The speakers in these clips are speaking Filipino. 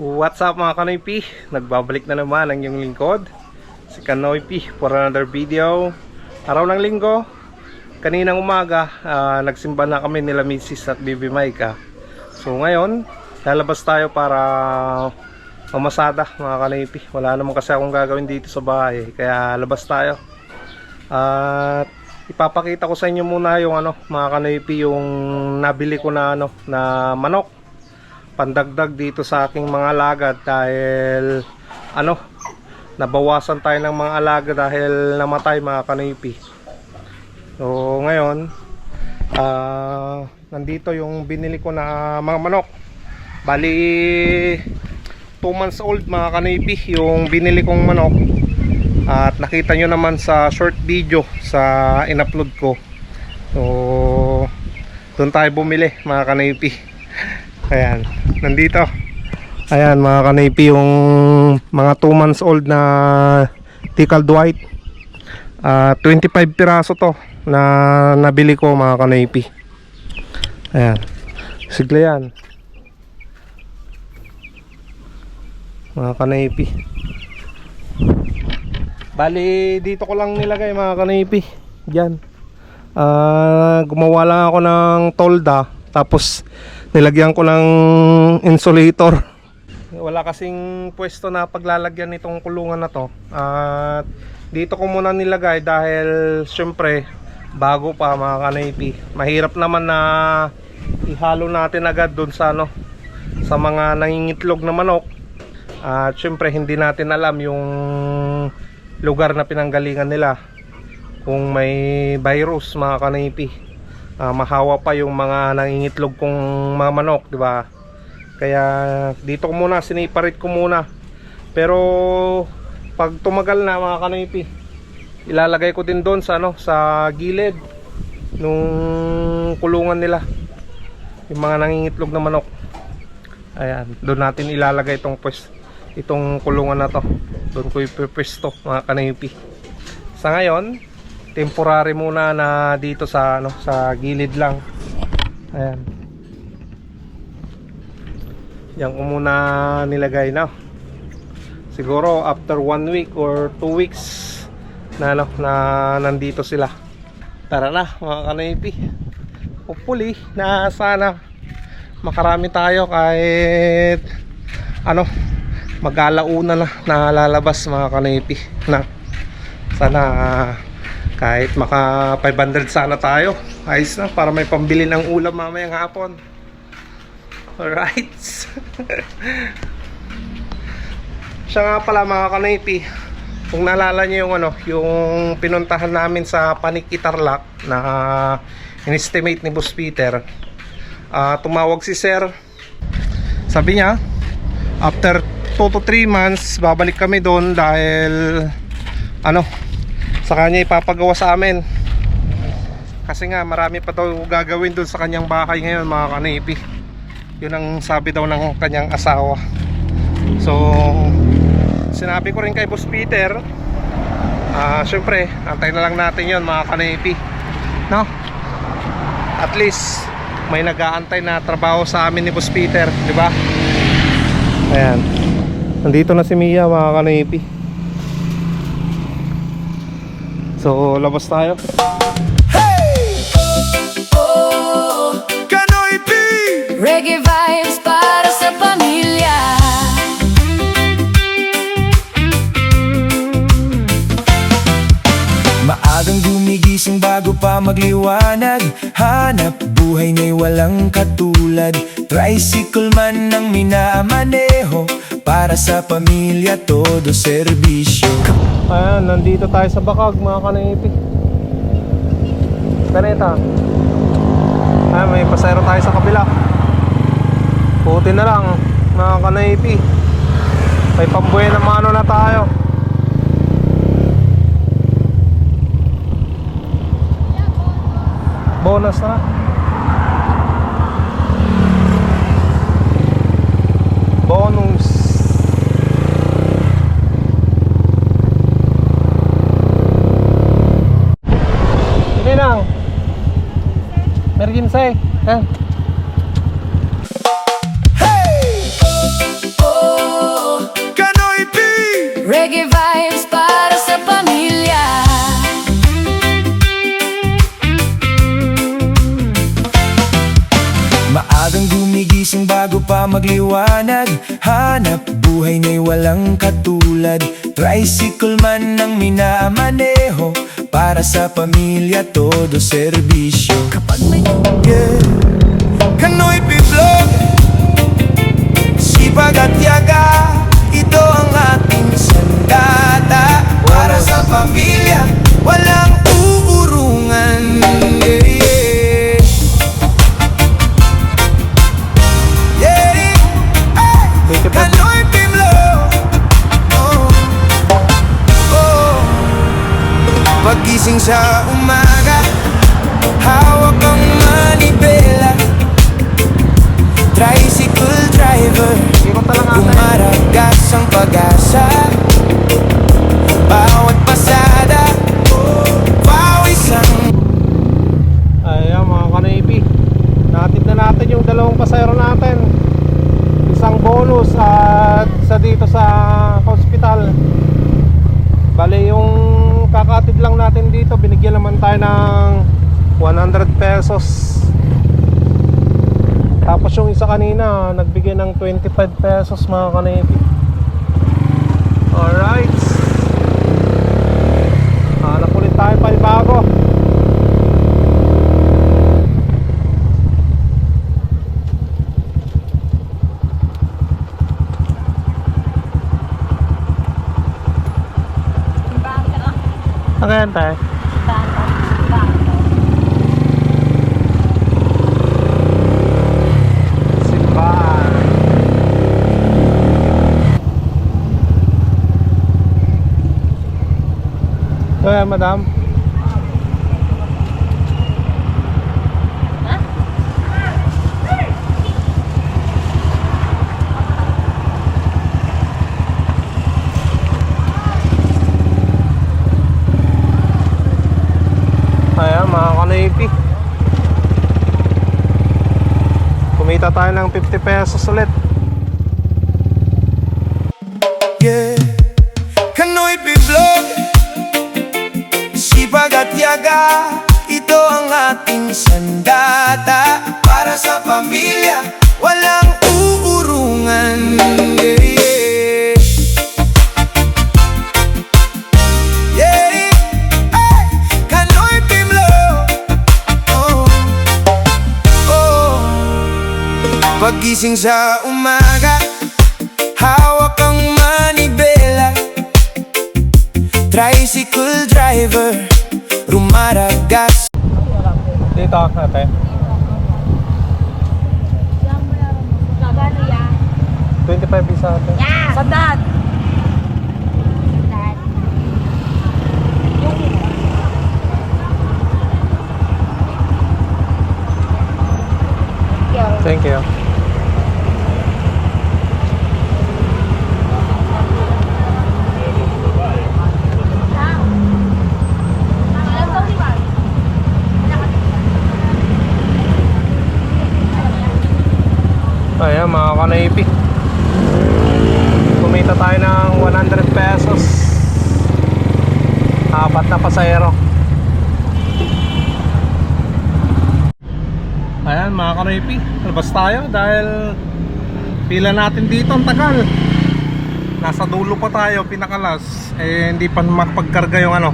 What's up mga Kanoypi? Nagbabalik na naman ang iyong lingkod, si Kanoypi, for another video. Araw ng linggo, kaninang umaga, nagsimba na kami nila Mrs. at Bibi Maika. So ngayon, lalabas tayo para mamasada mga Kanoypi. Wala naman kasi akong gagawin dito sa bahay, kaya labas tayo. At ipapakita ko sa inyo muna yung mga Kanoypi, yung nabili ko na na manok, pandagdag dito sa aking mga alaga dahil nabawasan tayo ng mga alaga dahil namatay mga Kanoypi. So ngayon nandito yung binili ko na mga manok. Bali 2 months old mga Kanoypi yung binili kong manok, at nakita nyo naman sa short video sa in-upload ko. So doon tayo bumili mga Kanoypi. Ayan, nandito. Ayan mga Kanoypi, yung mga 2 months old na Tickled White. 25 piraso to na nabili ko mga Kanoypi. Ayan, sigla yan mga Kanoypi. Bali dito ko lang nilagay mga Kanoypi, diyan. Gumawa lang ako ng tolda, tapos nilagyan ko ng insulator. Wala kasing pwesto na paglalagyan nitong kulungan na to, at dito ko muna nilagay dahil syempre bago pa mga Kanoypi. Mahirap naman na ihalo natin agad doon sa sa mga nangingitlog na manok, at syempre hindi natin alam yung lugar na pinanggalingan nila, kung may virus mga Kanoypi. Mahawa pa yung mga nangingitlog kong mga manok, di ba? Kaya dito ko muna, siniparit ko muna. Pero pag tumagal na mga Kanoypi, ilalagay ko din doon sa sa gilid nung kulungan nila, yung mga nangingitlog na manok. Ayan, doon natin ilalagay itong kulungan na to. Doon ko ipipwesto mga Kanoypi. Sa ngayon, temporary muna na dito sa sa gilid lang. Ayan, yan ko muna nilagay na. Siguro after 1 week or 2 weeks na na nandito sila. Tara na mga Kanoypi, hopefully na sana makarami tayo, kahit mag-alauna na lalabas mga Kanoypi. Na sana kahit maka 500 sana tayo, ayos na, para may pambili ng ulam mamayang hapon. Alright. Siya nga pala mga Kanoypi, kung naalala nyo yung pinuntahan namin sa Paniki Tarlac na in-estimate ni Boss Peter, tumawag si Sir. Sabi niya after 2 to 3 months babalik kami doon dahil sa kanya ipapagawa sa amin, kasi nga marami pa daw gagawin doon sa kanyang bahay ngayon mga Kanoypi. Yun ang sabi daw ng kanyang asawa. So sinabi ko rin kay Boss Peter, syempre antayin na lang natin yun mga Kanoypi, no? At least may nag-aantay na trabaho sa amin ni Boss Peter, di ba? Ayan, nandito na si Mia mga Kanoypi. So labas tayo. Hey! Oh, Kanoypi! Reggae vibes para sa pamilya. Maagang gumigising bago pa magliwanag, hanap buhay na'y walang katulad. Tricycle man ang minamaneho, para sa pamilya todo serbisyo. Ayan, nandito tayo sa Bakag mga Kanoypi. Ganito. Ayan, may pasayro tayo sa kabila. Puti na lang mga Kanoypi, may pambuhay na mano na tayo. Bonus na. Bonus. Sige lang. Emergency. Hey! Oh, Maagang gumigising bago pa magliwanag, hanap buhay na'y walang katulad. Tricycle man ang minamaneho, para sa pamilya todo serbisyo. Kapag may Kanoy Vlog, sipag at yaga, ito ang ating sandata. Para sa pamilya, walang uurungan. Kanoy Vlog, pagising sa umaga, hawak ang manibela. Tricycle driver, umaragas ang pag-asa. Bawat pasada, pawis ang... Ayan mga ka-Navy, natid na natin yung dalawang pasayro natin. Isang bonus at sa dito sa hospital. Bale yung kakatid lang natin dito, binigyan naman tayo ng 100 pesos. Tapos yung isa kanina nagbigay ng 25 pesos mga ka-Navy. Alright, hanap ulit tayo pa bago. Ayan tayo. Simbahan. Ayan, madam. Ayan mga ka-Navy, kumita tayo ng 50 pesos ulit. Kanoy Vlog, sipag at yaga, ito ang ating sandata. Para sa pamilya, walang uurungan. Pagising sa umaga, hawak ang manibela. Tricycle driver, rumaragas. Dito ate, 25 isa ate. Sandaan! Thank you. Ayan mga ka-Navy, kumita tayo ng 100 pesos, apat na pasayro. Ayan mga ka-Navy, labas tayo dahil pila natin dito ang tagal. Nasa dulo pa tayo, pinakalas, eh hindi pa makapagkarga yung ano,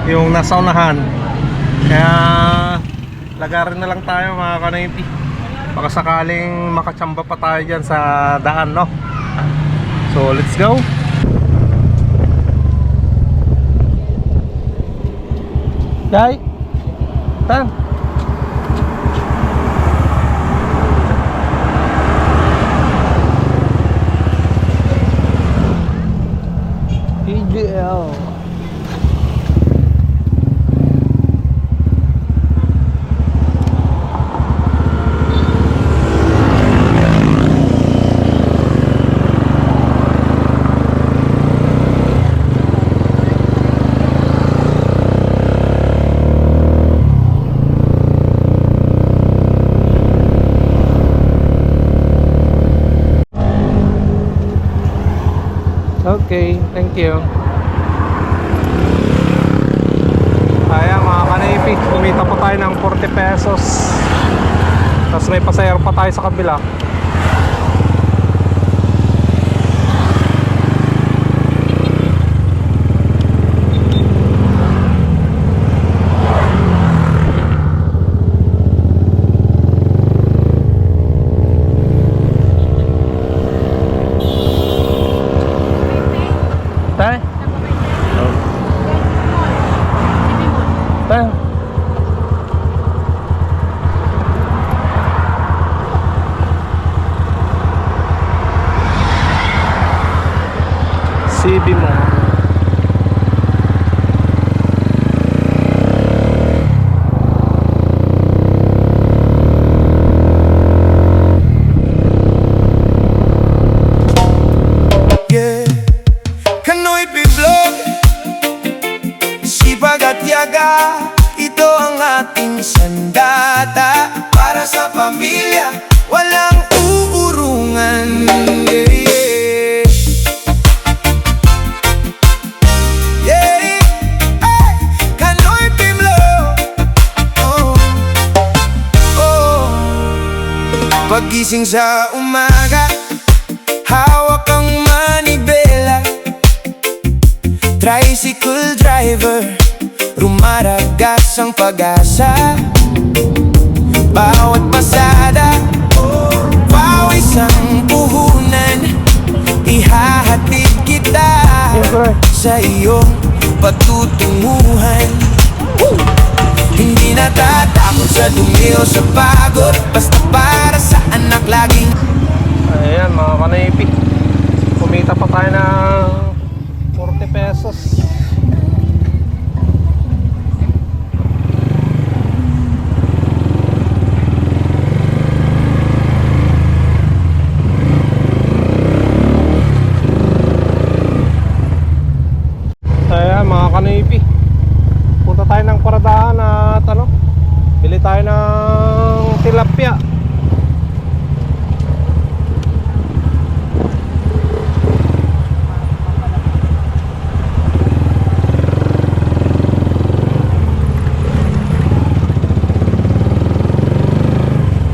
yung nasa unahan. Kaya lagarin na lang tayo mga ka-Navy, baka sakaling makachamba pa tayo dyan sa daan, no? So let's go. Day tan PGL. Okay, thank you. Ayan mga ka-Navy, kumita po tayo ng 40 pesos. Tapos may pasayro pa tayo sa kabila. Tayo. Tayo. CB mo. Yeah. Kanoy Vlog, sipag at yaga, ito ang ating sandata. Para sa pamilya, walang uurungan. Yeah, yeah. Yeah, ay, Kanoy Vlog. Oh, oh. Pagising sa umaga, hawak ang manibela. Tricycle driver, rumaragas ang pag-asa. Bawat pasada, pawis ang puhunan. Ihahatid kita sa iyong patutunguhan. Hindi natatakot sa dumi o sa pagod, basta para sa anak laging. Ayan mga kanaypi, kumita pa tayo ng 40 pesos. Ayan mga kanaypi, punta tayo ng paradahan at bili tayo ng tilapia.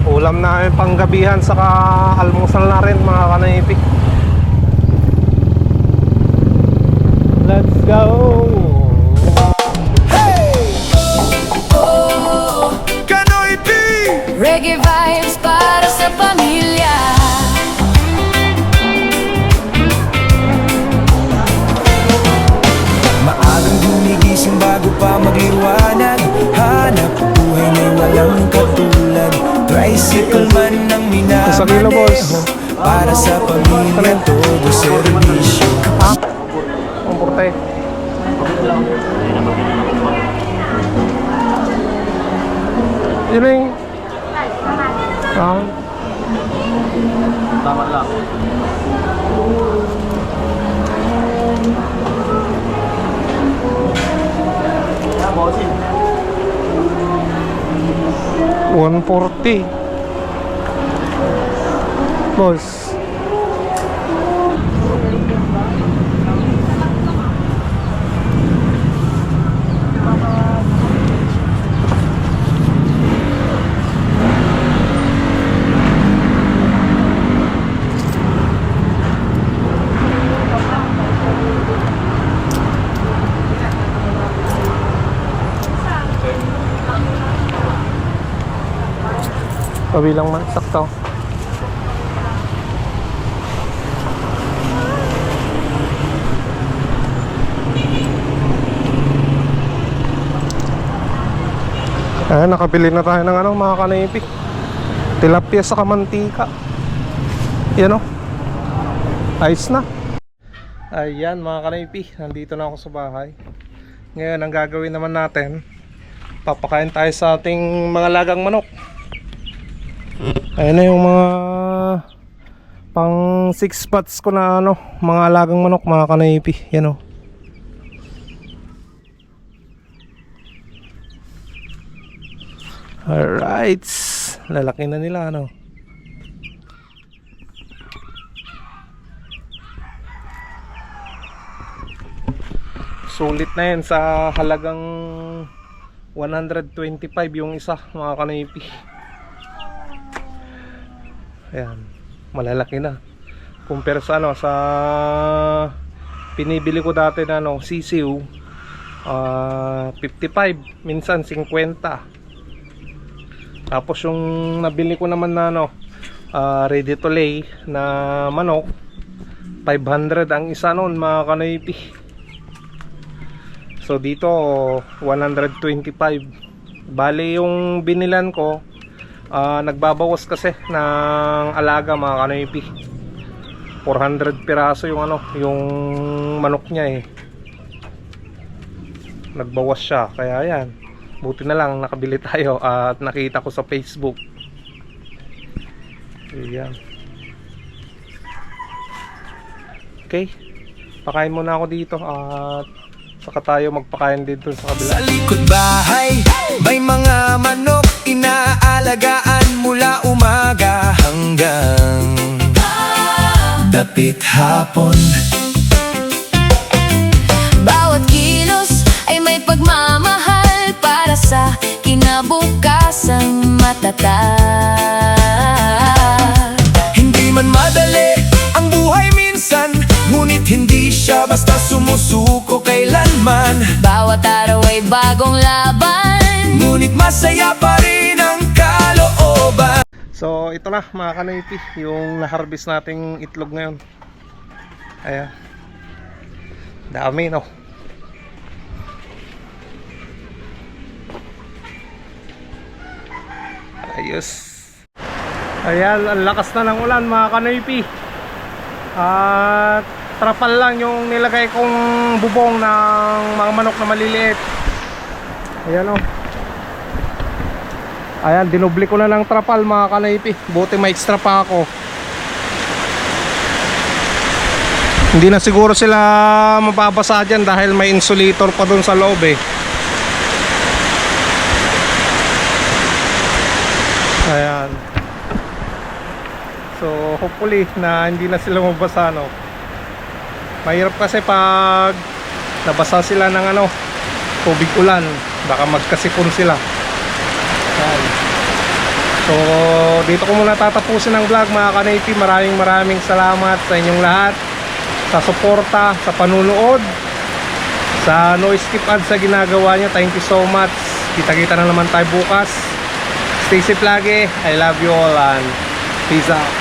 Ulam namin panggabihan saka almusal na rin mga kanaypi. Let's go! Kanoy P! Reggae vibes para sa pamilya. Maagang gumigising bago pa magliwanag, hanap buhay na walang katulad. Tricycle man ang Sa kilo, boss. minamaneho, para sa pamilya todo serbisyo. Ha? Ang porte. Yun na yung... Tama lang. $140. Boss. Kabilang man, sakto. Ayan, nakabili na tayo ng mga kanaypi. Tilapia sa kamantika. Yan o. Ayos na. Ayan mga kanaypi, nandito na ako sa bahay. Ngayon, ang gagawin naman natin, papakain tayo sa ating mga lagang manok. Ayan na yung mga pang 6 spots ko na mga alagang manok mga kanaypi. Yan o. Alright, lalaki na nila sulit na yan sa halagang 125 yung isa mga kanaypi. Ayan, malalaki na. Compare sa ano, sa pinibili ko dati na ano, sisiw, 55, minsan 50. Tapos yung nabili ko naman na ano, ready to lay na manok, 500 ang isa noon mga kanoypi. So dito 125. Bali yung binilan ko, nagbabawas kasi ng alaga mga kanoypi. 400 piraso yung ano, yung manok niya eh. Nagbawas siya, kaya yan. Buti na lang nakabili tayo at nakita ko sa Facebook. Ayan. Okay, pakain muna ako dito at saka tayo magpakain dito sa kabila. Sa likod bahay, may mga manok inaalagaan mula umaga hanggang dapit hapon. Bawat kilos ay may pagmamahal para sa kinabukasang matatag. Hindi man madali ang buhay minsan, ngunit hindi siya basta sumusuko kailanman. Bawat araw ay bagong laban, Ngunit masaya pa rin ang kalooban. So ito na mga kanoypi, yung na-harvest nating itlog ngayon. Ayan, dami no. Ayos. Ayan, ang lakas na ng ulan mga kanoypi. At trapal lang yung nilagay kong bubong ng mga manok na maliliit. Ayan o. Ayan, dinubli ko na ng trapal mga kanoypi. Buti may extra pa ako. Hindi na siguro sila mababasa dyan dahil may insulator pa dun sa loob eh. Ayan. So hopefully na hindi na sila mabasa no. Mahirap kasi pag nabasa sila ng ano, tubig ulan, baka magkasipon sila. Ayan. So dito ko muna tatapusin ang vlog mga kanoypi. Maraming salamat sa inyong lahat, sa suporta, sa panunood, sa no skip ads sa ginagawa niya. Thank you so much. Kita-kita na naman tayo bukas. Stay safe lagi. I love you all and peace out.